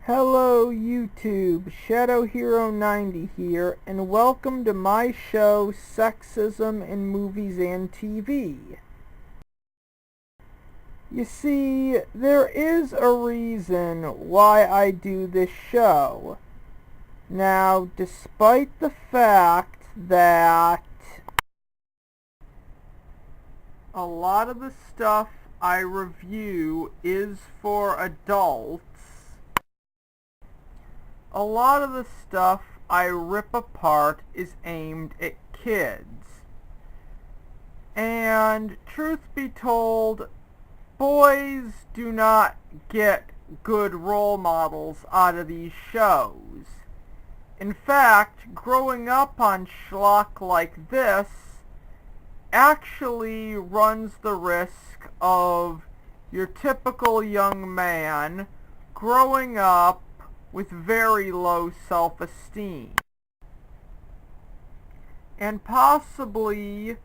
Hello YouTube, Shadow Hero 90 here, and welcome to my show, Sexism in Movies and TV. You see, there is a reason why I do this show. Now, despite the fact that a lot of the stuff I review is for adults, a lot of the stuff I rip apart is aimed at kids. And truth be told, boys do not get good role models out of these shows. In fact, growing up on schlock like this actually runs the risk of your typical young man growing up with very low self-esteem and possibly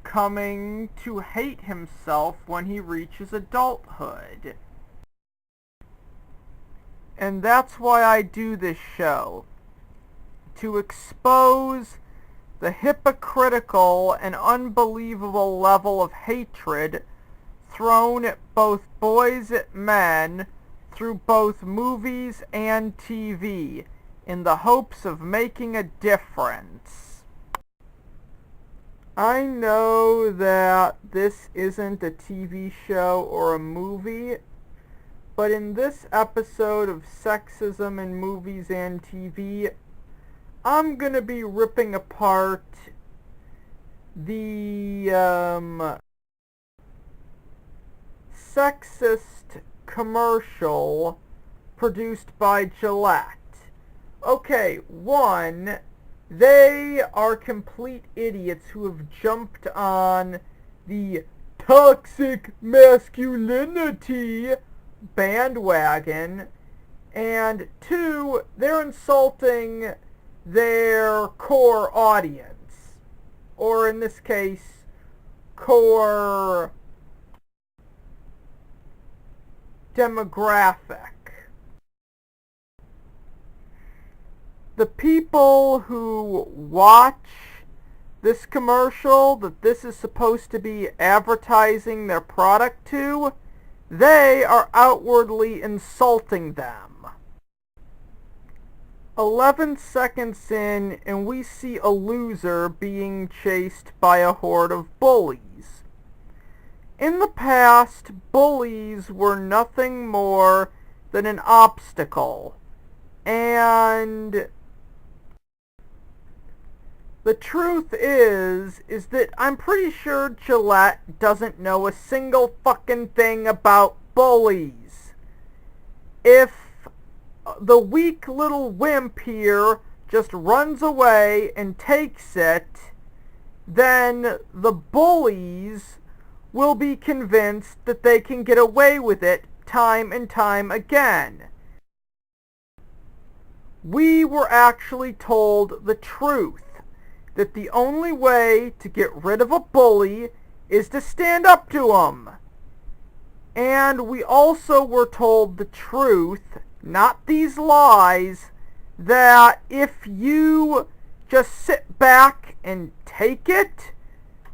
coming to hate himself when he reaches adulthood. And that's why I do this show, to expose the hypocritical and unbelievable level of hatred thrown at both boys and men through both movies and TV in the hopes of making a difference. I know that this isn't a TV show or a movie, but in this episode of Sexism in Movies and TV, I'm gonna be ripping apart the sexist commercial produced by Gillette. Okay, one, they are complete idiots who have jumped on the toxic masculinity bandwagon, and two, they're insulting their core audience, or in this case, core demographic. The people who watch this commercial that this is supposed to be advertising their product to, they are outwardly insulting them. 11 seconds in, and we see a loser being chased by a horde of bullies. In the past, bullies were nothing more than an obstacle, and the truth is that I'm pretty sure Gillette doesn't know a single fucking thing about bullies. If the weak little wimp here just runs away and takes it, then the bullies will be convinced that they can get away with it time and time again. We were actually told the truth, that the only way to get rid of a bully is to stand up to him. And we also were told the truth, not these lies, that if you just sit back and take it,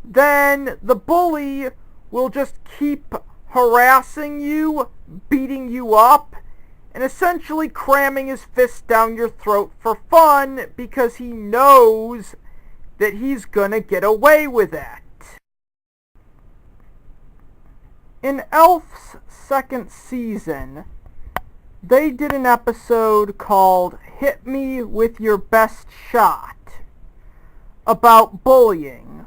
then the bully will just keep harassing you, beating you up, and essentially cramming his fist down your throat for fun because he knows that he's gonna get away with it. In Elf's second season, they did an episode called Hit Me With Your Best Shot about bullying.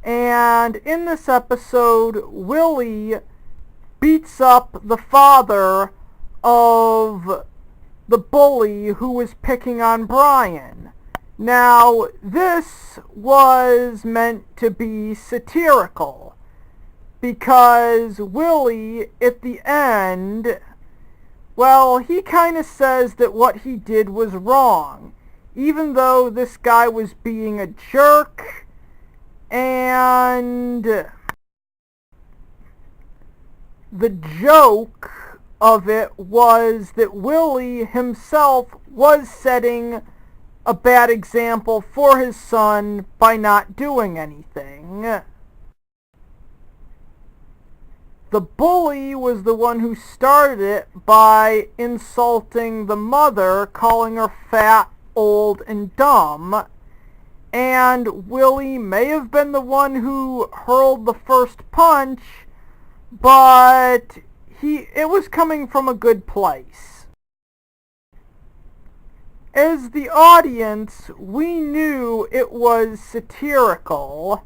And in this episode, Willie beats up the father of the bully who was picking on Brian. Now, this was meant to be satirical, because Willie, at the end, well, he kind of says that what he did was wrong, even though this guy was being a jerk, and the joke of it was that Willie himself was setting a bad example for his son by not doing anything. The bully was the one who started it by insulting the mother, calling her fat, old, and dumb. And Willie may have been the one who hurled the first punch, but it was coming from a good place. As the audience, we knew it was satirical,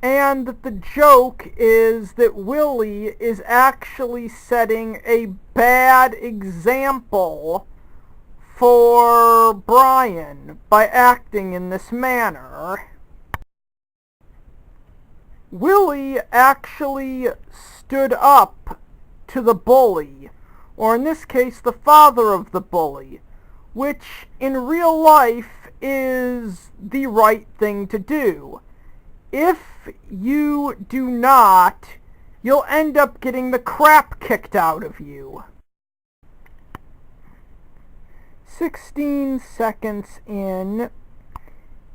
and that the joke is that Willie is actually setting a bad example for Brian by acting in this manner. Willie actually stood up to the bully, or in this case the father of the bully, which in real life is the right thing to do. If you do not, you'll end up getting the crap kicked out of you. 16 seconds in,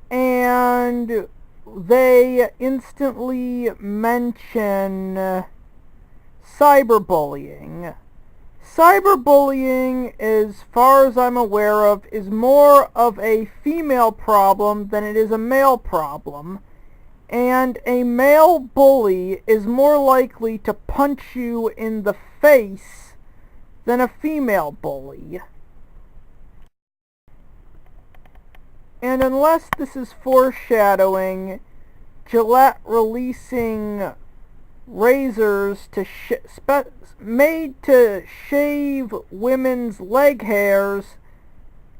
and they instantly mention cyberbullying. Cyberbullying, as far as I'm aware of, is more of a female problem than it is a male problem. And a male bully is more likely to punch you in the face than a female bully. And unless this is foreshadowing Gillette releasing razors made to shave women's leg hairs,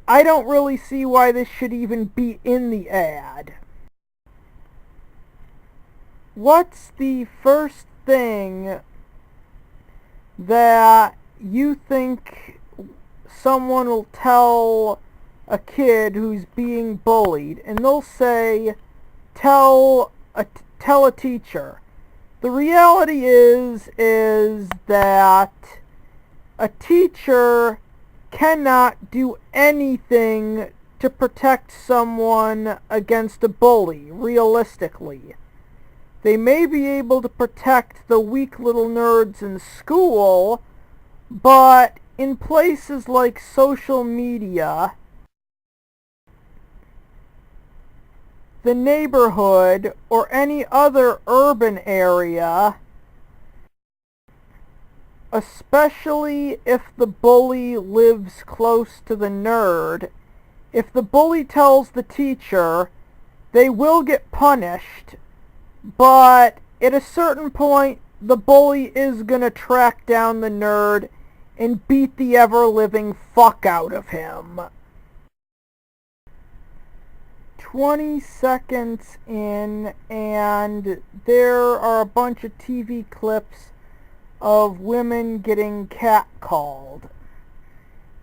I don't really see why this should even be in the ad. What's the first thing that you think someone will tell a kid who's being bullied? And they'll say, tell a teacher. The reality is that a teacher cannot do anything to protect someone against a bully, realistically. They may be able to protect the weak little nerds in school, but in places like social media, the neighborhood, or any other urban area, especially if the bully lives close to the nerd, if the bully tells the teacher, they will get punished, but at a certain point, the bully is going to track down the nerd and beat the ever-living fuck out of him. 20 seconds in, and there are a bunch of TV clips of women getting catcalled.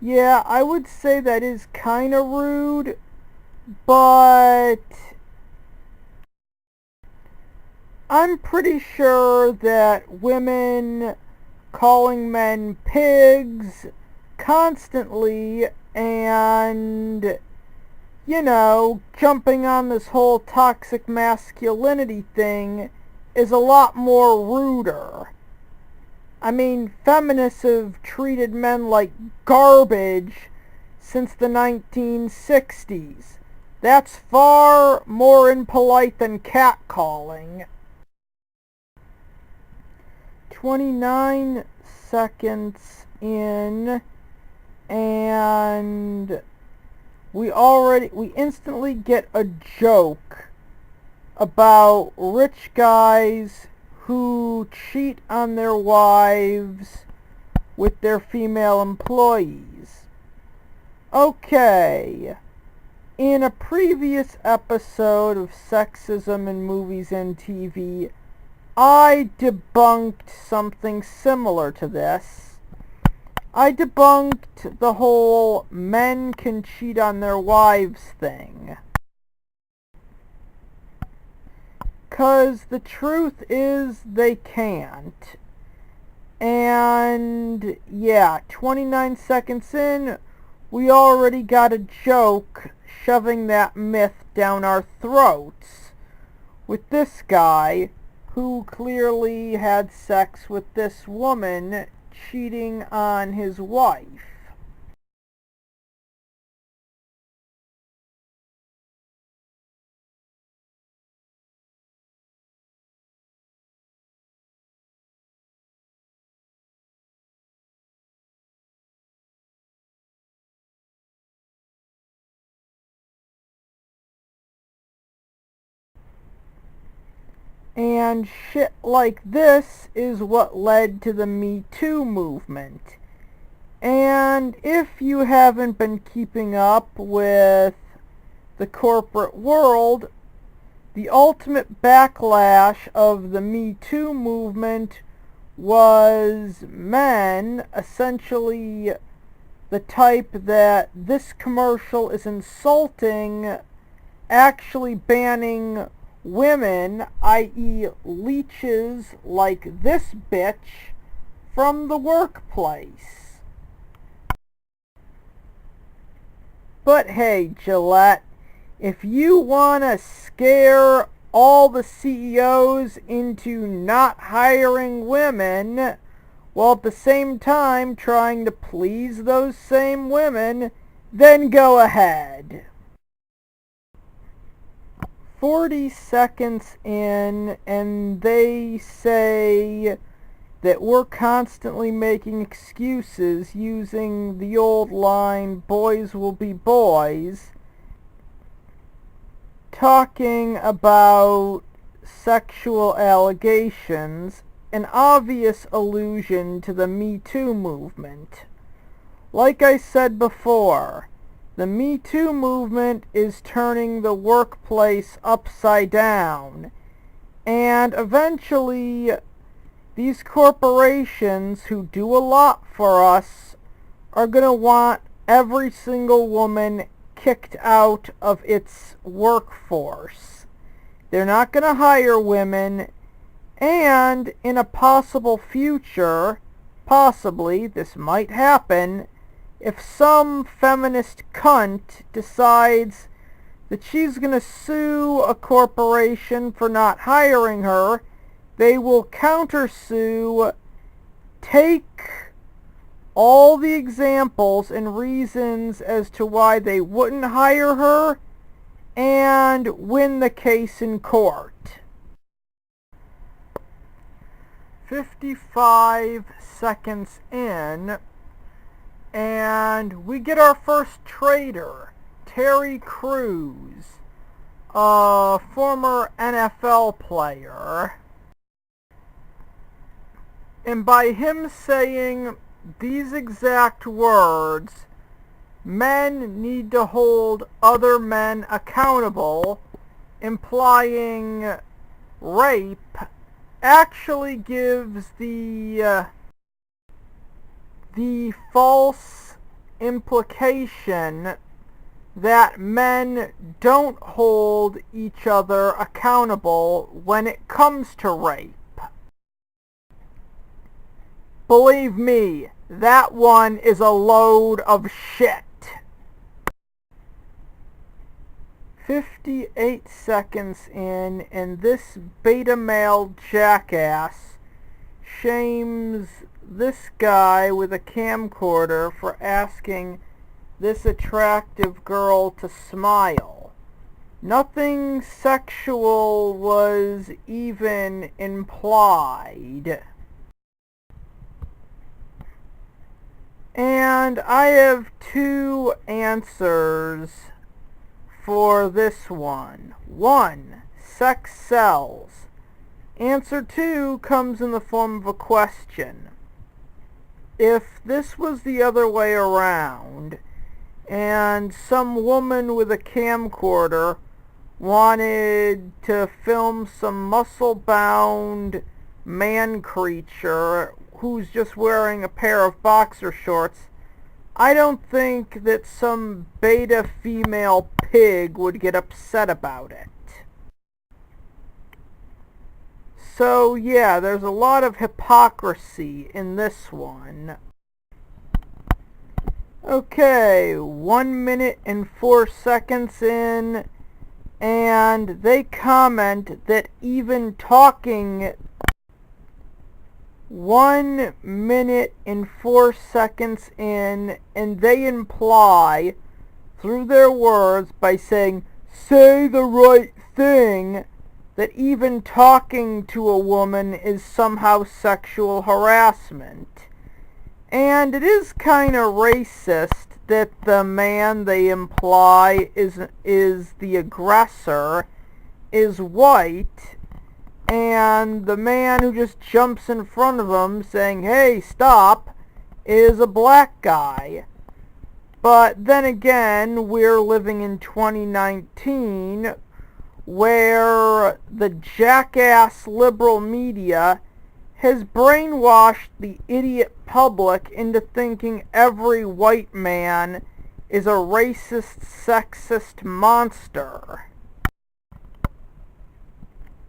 Yeah, I would say that is kind of rude, but I'm pretty sure that women calling men pigs constantly and, jumping on this whole toxic masculinity thing is a lot more ruder. I mean, feminists have treated men like garbage since the 1960s. That's far more impolite than catcalling. 29 seconds in, and we instantly get a joke about rich guys who cheat on their wives with their female employees. Okay, in a previous episode of Sexism in Movies and TV, I debunked something similar to this. I debunked the whole men can cheat on their wives thing. 'Cause the truth is they can't. And yeah, 29 seconds in, we already got a joke shoving that myth down our throats with this guy who clearly had sex with this woman cheating on his wife. And shit like this is what led to the Me Too movement. And if you haven't been keeping up with the corporate world, the ultimate backlash of the Me Too movement was men, essentially the type that this commercial is insulting, actually banning women, i.e. leeches like this bitch, from the workplace. But hey, Gillette, if you want to scare all the CEOs into not hiring women, while at the same time trying to please those same women, then go ahead. 40 seconds in, and they say that we're constantly making excuses using the old line, boys will be boys, talking about sexual allegations, an obvious allusion to the Me Too movement. Like I said before, the Me Too movement is turning the workplace upside down, and eventually these corporations who do a lot for us are going to want every single woman kicked out of its workforce. They're not going to hire women, and in a possible future, possibly this might happen, if some feminist cunt decides that she's going to sue a corporation for not hiring her, they will countersue, take all the examples and reasons as to why they wouldn't hire her, and win the case in court. 55 seconds in, and we get our first traitor, Terry Crews, a former NFL player. And by him saying these exact words, men need to hold other men accountable, implying rape, actually gives the false implication that men don't hold each other accountable when it comes to rape. Believe me, that one is a load of shit. 58 seconds in, and this beta male jackass shames this guy with a camcorder for asking this attractive girl to smile. Nothing sexual was even implied. And I have two answers for this one. 1. Sex sells. Answer 2 comes in the form of a question. If this was the other way around, and some woman with a camcorder wanted to film some muscle-bound man creature who's just wearing a pair of boxer shorts, I don't think that some beta female pig would get upset about it. So yeah, there's a lot of hypocrisy in this one. Okay, 1 minute and 4 seconds in, and they comment that even talking 1 minute and 4 seconds in, and they imply through their words by saying, say the right thing, that even talking to a woman is somehow sexual harassment. And it is kind of racist that the man they imply is the aggressor is white, and the man who just jumps in front of him saying, hey, stop, is a black guy. But then again, we're living in 2019, where the jackass liberal media has brainwashed the idiot public into thinking every white man is a racist, sexist monster.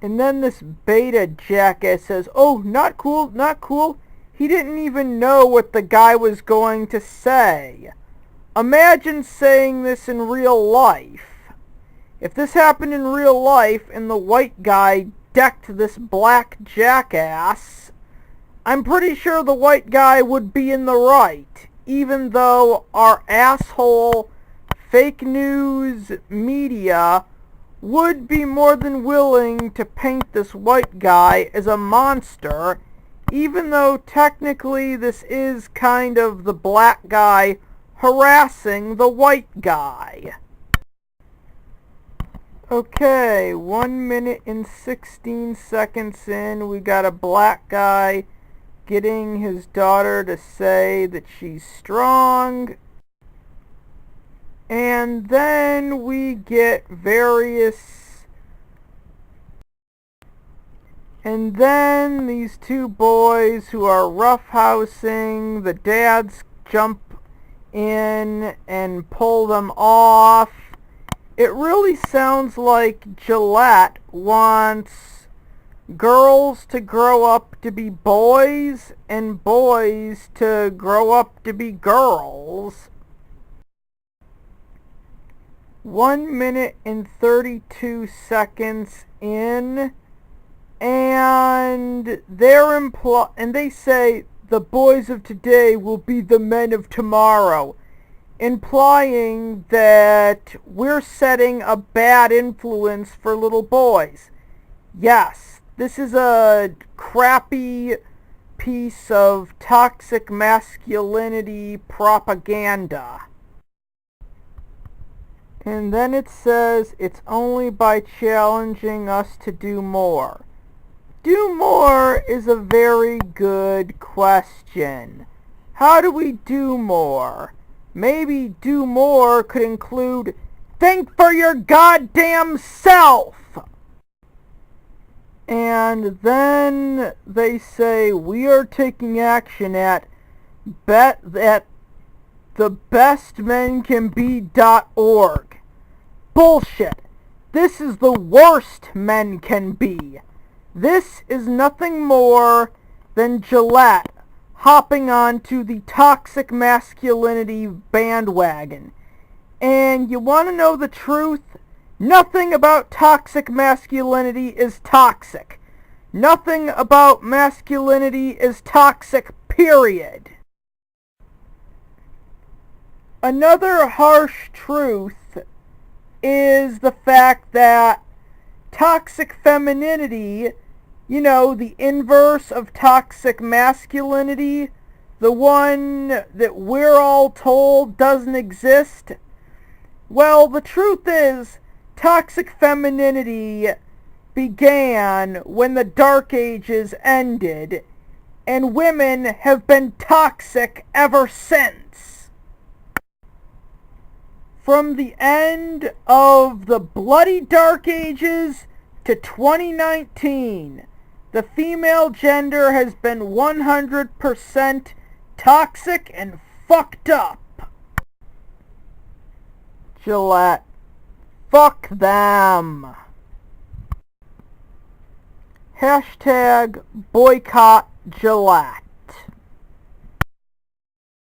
And then this beta jackass says, oh, not cool, not cool. He didn't even know what the guy was going to say. Imagine saying this in real life. If this happened in real life and the white guy decked this black jackass, I'm pretty sure the white guy would be in the right, even though our asshole fake news media would be more than willing to paint this white guy as a monster, even though technically this is kind of the black guy harassing the white guy. Okay, 1 minute and 16 seconds in, we got a black guy getting his daughter to say that she's strong. And then we get and then these two boys who are roughhousing, the dads jump in and pull them off. It really sounds like Gillette wants girls to grow up to be boys and boys to grow up to be girls. 1 minute and 32 seconds in, and they say the boys of today will be the men of tomorrow, implying that we're setting a bad influence for little boys. Yes, this is a crappy piece of toxic masculinity propaganda. And then it says, it's only by challenging us to do more. Do more is a very good question. How do we do more? Maybe do more could include, think for your goddamn self! And then they say, we are taking action at thebestmencanbe.org. Bullshit. This is the worst men can be. This is nothing more than Gillette hopping onto the toxic masculinity bandwagon. And you want to know the truth? Nothing about toxic masculinity is toxic. Nothing about masculinity is toxic, period. Another harsh truth is the fact that toxic femininity, the inverse of toxic masculinity, the one that we're all told doesn't exist, well, the truth is, toxic femininity began when the Dark Ages ended, and women have been toxic ever since. From the end of the bloody Dark Ages to 2019, the female gender has been 100% toxic and fucked up. Gillette. Fuck them. Hashtag boycott Gillette.